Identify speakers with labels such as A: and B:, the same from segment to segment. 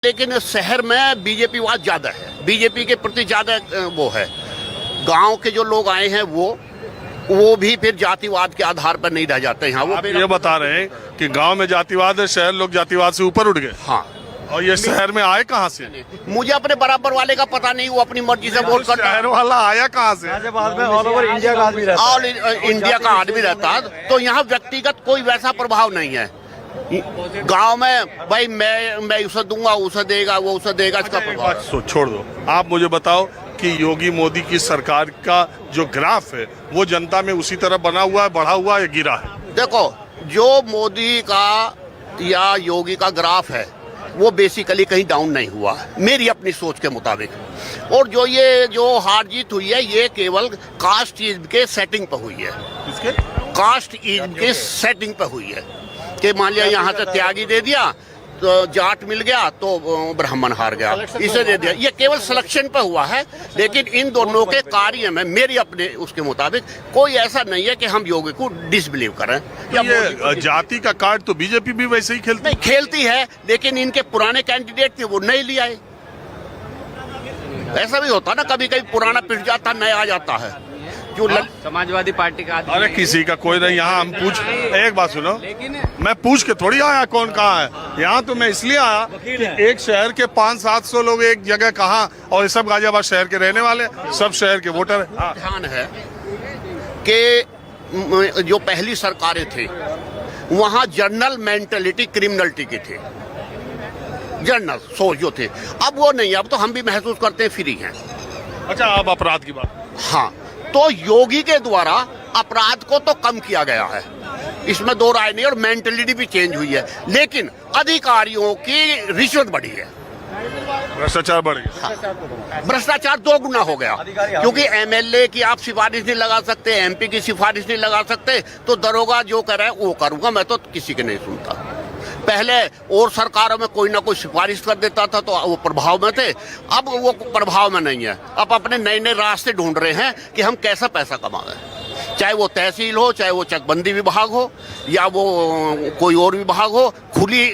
A: लेकिन शहर में बीजेपी वाद ज्यादा है, बीजेपी के प्रति ज्यादा वो है। गांव के जो लोग आए हैं वो भी फिर जातिवाद के आधार पर नहीं रह जाते यहाँ। वो
B: आप ये बता रहे हैं कि गांव में जातिवाद है, शहर लोग जातिवाद से ऊपर उठ गए।
A: हाँ,
B: और ये शहर में आए कहाँ से?
A: मुझे अपने बराबर वाले का पता नहीं, वो अपनी मर्जी से वोट करता है।
B: शहर वाला आया कहाँ से?
C: ऑल ओवर इंडिया का आदमी रहता है।
A: ऑल इंडिया का आदमी रहता है, तो यहाँ व्यक्तिगत कोई वैसा प्रभाव नहीं है। गांव में भाई मैं उसे दूंगा, उसे देगा, वो उसे देगा, इसका प्रभाव।
B: छोड़ दो, आप मुझे बताओ कि योगी मोदी की सरकार का जो ग्राफ है वो जनता में उसी तरह बना हुआ है, बढ़ा हुआ है या गिरा है?
A: देखो, जो मोदी का या योगी का ग्राफ है वो बेसिकली कहीं डाउन नहीं हुआ है, मेरी अपनी सोच के मुताबिक। और जो हार जीत हुई है ये केवल कास्ट इज्म के सेटिंग पर हुई है।
B: किसके?
A: कास्ट इज्म के सेटिंग पर हुई है कि मान लिया यहाँ से त्यागी दे दिया तो जाट मिल गया तो ब्राह्मण हार गया, इसे दे दिया। ये केवल सिलेक्शन पर हुआ है, लेकिन इन दोनों के कार्य में मेरी अपने उसके मुताबिक कोई ऐसा नहीं है कि हम योगी को डिसबिलीव करें।
B: ये जाति का कार्ड तो बीजेपी भी वैसे ही खेलती
A: नहीं खेलती है, लेकिन इनके पुराने कैंडिडेट थे वो नहीं ले आए। ऐसा भी होता ना, कभी कभी पुराना पिट जाता, नया आ जाता है। जो
C: समाजवादी पार्टी का आदमी।
B: अरे किसी का कोई नहीं, यहाँ हम पूछ, एक बात सुनो, मैं पूछ के थोड़ी आया कौन कहाँ है। यहाँ तो मैं इसलिए आया कि एक शहर के 500-700 लोग एक जगह कहाँ, और सब गाजियाबाद शहर के रहने वाले, सब शहर के वोटर है।
A: ध्यान है कि जो पहली सरकारें थी वहाँ जर्नल मेंटेलिटी क्रिमिनलिटी की थी, जर्नल सोच जो थे। अब वो नहीं, अब तो हम भी महसूस करते हैं फ्री हैं।
B: अच्छा, अब अपराध की बात।
A: हाँ, तो योगी के द्वारा अपराध को तो कम किया गया है, इसमें दो राय नहीं, और मेंटेलिटी भी चेंज हुई है, लेकिन अधिकारियों की रिश्वत बढ़ी है,
B: भ्रष्टाचार बढ़ गया।
A: हाँ, भ्रष्टाचार 2 गुना हो गया, क्योंकि एमएलए की आप सिफारिश नहीं लगा सकते, एमपी की सिफारिश नहीं लगा सकते, तो दरोगा जो करे वो करूंगा, मैं तो किसी के नहीं सुनता। पहले और सरकारों में कोई ना कोई सिफारिश कर देता था तो वो प्रभाव में थे, अब वो प्रभाव में नहीं है। अब अपने नए नए रास्ते ढूंढ रहे हैं कि हम कैसा पैसा कमाएं, चाहे वो तहसील हो, चाहे वो चकबंदी विभाग हो, या वो कोई और विभाग हो, खुली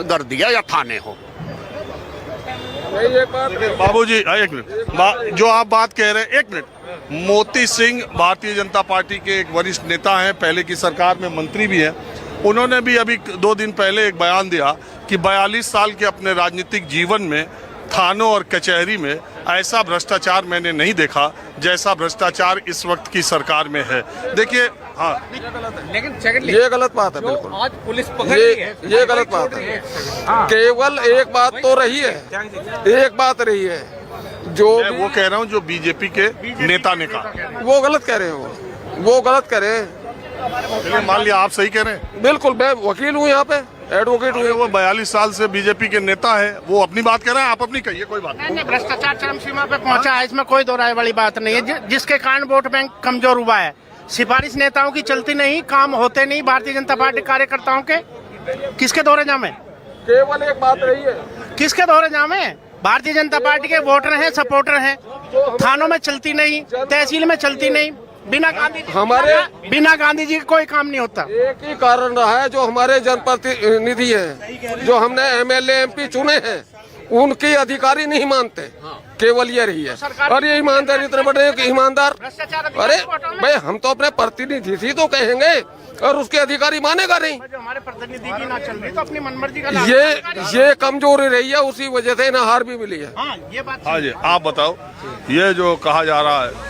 A: गर्दिया या थाने हो।
B: बाबूजी एक मिनट, जो आप बात कह रहे हैं, एक मिनट। मोती सिंह भारतीय जनता पार्टी के एक वरिष्ठ नेता हैं, पहले की सरकार में मंत्री भी हैं। उन्होंने भी अभी 2 दिन पहले एक बयान दिया कि 42 साल के अपने राजनीतिक जीवन में थानों और कचहरी में ऐसा भ्रष्टाचार मैंने नहीं देखा जैसा भ्रष्टाचार इस वक्त की सरकार में है। देखिए, हाँ,
C: लेकिन
D: ये गलत बात है, बिल्कुल
C: आज पुलिस पकड़ रही है,
D: ये गलत बात है। केवल एक बात तो रही है, एक बात रही है, जो
B: मैं वो कह रहा हूँ जो बीजेपी के नेता ने कहा,
D: वो गलत कह रहे हैं, वो गलत कह रहे हैं।
B: मान लिया आप सही कह रहे हैं।
D: बिल्कुल, मैं वकील हूँ, यहाँ पे एडवोकेट हूँ।
B: वो 42 साल से बीजेपी के नेता है, वो अपनी बात कह रहे हैं, आप अपनी कहिए, कोई बात
E: नहीं। भ्रष्टाचार चरम सीमा पे पहुंचा है, इसमें कोई दो राय वाली बात नहीं है, जिसके कारण वोट बैंक कमजोर हुआ है। सिफारिश नेताओं की चलती नहीं, काम होते नहीं भारतीय जनता पार्टी कार्यकर्ताओं के। किसके दौरे जामे?
D: केवल एक बात रही है,
E: किसके दौरे जामे? भारतीय जनता पार्टी के वोटर हैं, सपोर्टर हैं। थानों में चलती नहीं, तहसील में चलती नहीं, बिना गांधी जी का कोई काम नहीं होता।
D: एक ही कारण रहा है, जो हमारे जनप्रतिनिधि हैं, जो हमने एमएलए एमपी चुने हैं, उनकी अधिकारी नहीं मानते। केवल ये रही है। और ये ईमानदार इतने बड़े ईमानदार, अरे भाई हम तो अपने प्रतिनिधि थी तो कहेंगे, और उसके अधिकारी मानेगा नहीं।
E: हमारे प्रतिनिधि की ना चल रही तो अपनी मनमर्जी का
D: ये कमजोरी रही है, उसी वजह से ना हार भी मिली है।
E: हाँ, ये बात।
B: हाँ जी, आप बताओ, ये जो कहा जा रहा है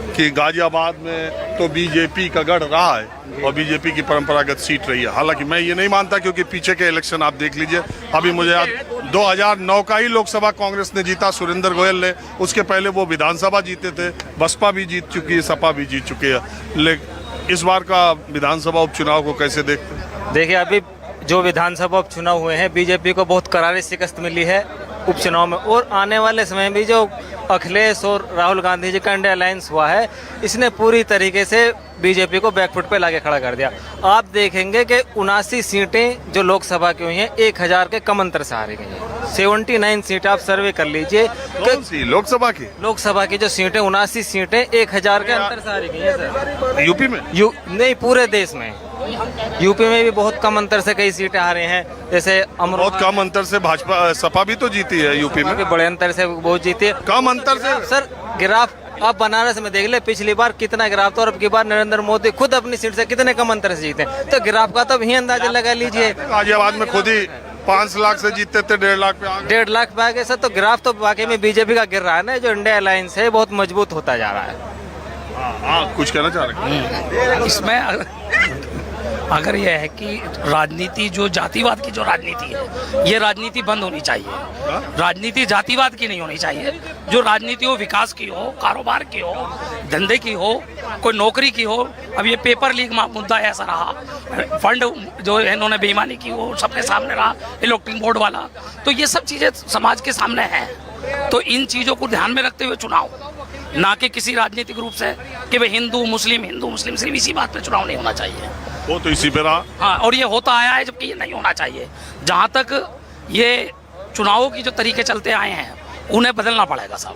B: कि गाजियाबाद में तो बीजेपी का गढ़ रहा है और बीजेपी की परंपरागत सीट रही है, हालांकि मैं ये नहीं मानता, क्योंकि पीछे के इलेक्शन आप देख लीजिए। अभी मुझे याद 2009 का ही लोकसभा कांग्रेस ने जीता, सुरेंद्र गोयल ने। उसके पहले वो विधानसभा जीते थे, बसपा भी जीत चुकी है, सपा भी जीत चुकी है। लेकिन इस बार का विधानसभा उपचुनाव को कैसे देखते हैं?
F: देखिए, अभी जो विधानसभा उपचुनाव हुए हैं, बीजेपी को बहुत करारी शिकस्त मिली है उपचुनाव में, और आने वाले समय भी जो अखिलेश और राहुल गांधी जी का इंडिया अलायंस हुआ है, इसने पूरी तरीके से बीजेपी को बैकफुट पे लाके खड़ा कर दिया। आप देखेंगे कि 79 सीटें जो लोकसभा की हुई हैं 1000 के कम अंतर से हारी गई हैं। 79 सीट आप सर्वे कर लीजिए।
B: कौन सी लोकसभा की
F: जो सीटें 79 सीटें 1000 के अंतर से हारी गई हैं सर।
B: यूपी में?
F: नहीं, पूरे देश में। यूपी में भी बहुत कम अंतर से कई सीटें आ रही हैं, जैसे अमरोहा
B: बहुत कम अंतर से भाजपा सपा भी तो जीती है यूपी में,
F: भी बड़े अंतर से बहुत जीती है।
B: कम अंतर से।
F: सर ग्राफ आप बनारस में देख ले, पिछली बार कितना ग्राफ था और अब की बार नरेंद्र मोदी खुद अपनी सीट से कितने कम अंतर से जीते, तो ग्राफ का तो भी अंदाजा लगा लीजिए।
B: गाजियाबाद में खुद ही 5 लाख से जीतते थे 1.5 लाख पे आ गए।
F: 1.5 लाख पे आ गए सर, तो ग्राफ तो वाकई में बीजेपी का गिर रहा है ना, जो इंडिया अलायंस है बहुत मजबूत होता जा रहा है।
B: हाँ, कुछ कहना चाह रहे हैं?
G: इसमें अगर यह है कि राजनीति जो जातिवाद की जो राजनीति है, ये राजनीति बंद होनी चाहिए। राजनीति जातिवाद की नहीं होनी चाहिए। जो राजनीति हो विकास की हो, कारोबार की हो, धंधे की हो, कोई नौकरी की हो। अब ये पेपर लीक मुद्दा ऐसा रहा, फंड जो इन्होंने बेईमानी की वो सबके सामने रहा, इलेक्ट्रिक बोर्ड वाला, तो ये सब चीज़ें समाज के सामने हैं। तो इन चीज़ों को ध्यान में रखते हुए चुनाव, ना कि किसी राजनीतिक रूप से कि भाई हिंदू मुस्लिम सिर्फ इसी बात पे चुनाव नहीं होना चाहिए।
B: वो तो इसी पे रहा।
G: हाँ, और ये होता आया है, जबकि ये नहीं होना चाहिए। जहाँ तक ये चुनावों की जो तरीके चलते आए हैं उन्हें बदलना पड़ेगा साहब।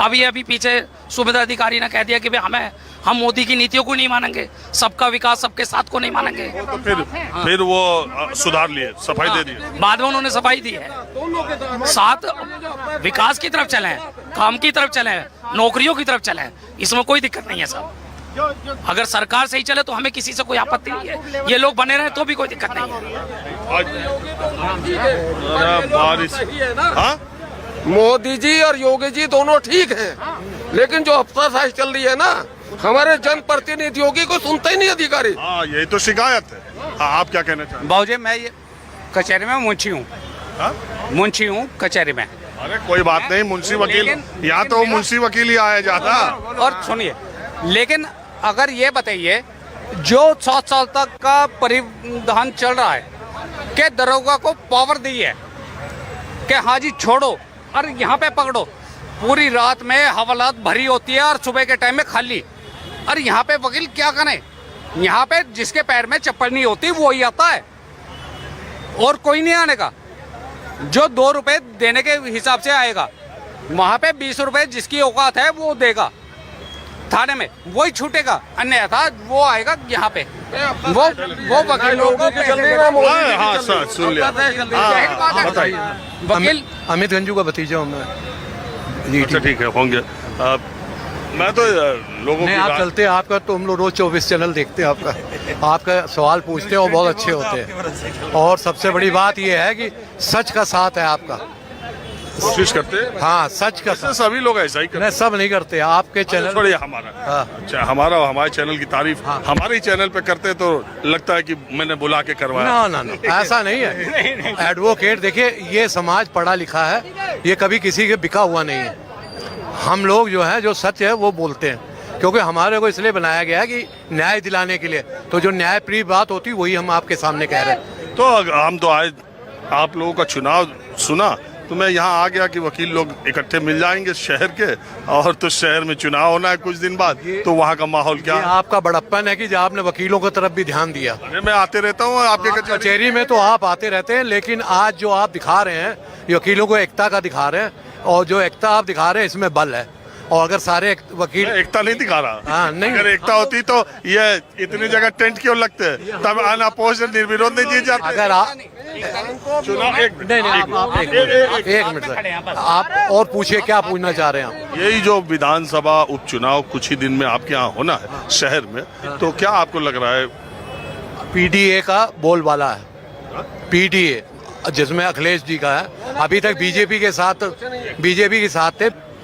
G: अभी पीछे सुभेदा अधिकारी ने कह दिया कि भाई हम मोदी की नीतियों को नहीं मानेंगे, सबका विकास सबके साथ को नहीं मानेंगे।
B: तो फिर वो सुधार लिए, सफाई दे दी।
G: बाद में उन्होंने सफाई दी है, साथ विकास की तरफ चलें, काम की तरफ चलें, नौकरियों की तरफ चलें, इसमें कोई दिक्कत नहीं है साहब। अगर सरकार सही चले तो हमें किसी से कोई आपत्ति नहीं है, ये लोग बने रहे तो भी कोई दिक्कत नहीं है।
B: बारिश। हाँ?
D: मोदी जी और योगी जी दोनों ठीक हैं, लेकिन जो अफसरशाही चल रही है ना, हमारे जनप्रतिनिधियों की को सुनते ही नहीं अधिकारी।
B: हाँ, यही तो शिकायत है। हाँ, आप क्या कहना चाहते हैं?
H: बाबूजी मैं ये कचहरी में मुंशी हूँ।
B: हाँ?
H: मुंशी हूँ कचहरी में।
B: अरे कोई बात नहीं, मुंशी वकील यहाँ तो मुंशी वकील ही आया जाता।
H: और सुनिए, लेकिन अगर ये बताइए जो 7 साल तक का परिधान चल रहा है कि दरोगा को पावर दी है कि हाँ जी छोड़ो और यहाँ पे पकड़ो, पूरी रात में हवालात भरी होती है और सुबह के टाइम में खाली। और यहाँ पे वकील क्या करे? यहाँ पे जिसके पैर में चप्पल नहीं होती वो ही आता है और कोई नहीं आने का। जो 2 रुपए देने के हिसाब से आएगा, वहाँ पे 20 रुपए जिसकी औकात है वो देगा, थाने में वही छूटेगा, अन्यथा वो आएगा यहाँ पे। वो वकील लोगों के
B: हाँ सर, सुन लिया। हाँ, बताइए।
H: वकील
I: अमित गंजू का भतीजा हूँ मैं।
B: अच्छा ठीक है, होंगे। मैं तो लोगों
I: नहीं, आप चलते हैं, आपका तो हम लोग रोज 24 चैनल देखते हैं, आपका सवाल पूछते हैं और बहुत अच्छे होते हैं। और सबसे बड़ी बात यह है कि सच का साथ है आपका,
B: कोशिश करते हैं।
I: हाँ, सच का साथ।
B: सभी लोग ऐसा ही करते
I: नहीं, सब नहीं करते, आपके चैनल
B: छोड़िए हमारा।
I: हाँ।
B: अच्छा, हमारा और हमारे चैनल की तारीफ हमारे ही चैनल पे करते तो लगता है कि मैंने बुला के करवाया।
I: ना ऐसा नहीं है। एडवोकेट देखिए, ये समाज पढ़ा लिखा है, ये कभी किसी के बिका हुआ नहीं है। हम लोग जो है, जो सच है वो बोलते हैं, क्योंकि हमारे को इसलिए बनाया गया है कि न्याय दिलाने के लिए। तो जो न्यायप्रिय बात होती वही हम आपके सामने कह रहे हैं।
B: तो हम तो आज आप लोगों का चुनाव सुना तो मैं यहाँ आ गया कि वकील लोग इकट्ठे मिल जाएंगे शहर के, और तो शहर में चुनाव होना है कुछ दिन बाद, तो वहाँ का माहौल क्या है?
I: आपका बड़प्पन है कि जो आपने वकीलों की तरफ भी ध्यान दिया।
B: अरे मैं आते रहता हूँ आपके
I: कचहरी में, तो आप आते रहते हैं, लेकिन आज जो आप दिखा रहे हैं, वकीलों को एकता का दिखा रहे हैं, और जो एकता आप दिखा रहे हैं इसमें बल है। और अगर सारे वकील
B: एकता नहीं दिखा रहा।
I: हाँ, नहीं।
B: अगर एकता होती तो ये इतनी जगह टेंट क्यों लगते हैं? तब अनअपोज्ड निर्विरोध नहीं जीत जाते।
I: अगर आप
B: चुनाव एक
I: मिनट सर, आप और पूछिए, क्या पूछना चाह रहे हैं आप?
B: यही जो विधानसभा उपचुनाव कुछ ही दिन में आपके यहाँ होना है शहर में, तो क्या आपको लग रहा है?
I: पीडीए का बोलबाला है, पीडीए जिसमें अखिलेश जी का है। अभी तक बीजेपी के साथ थे,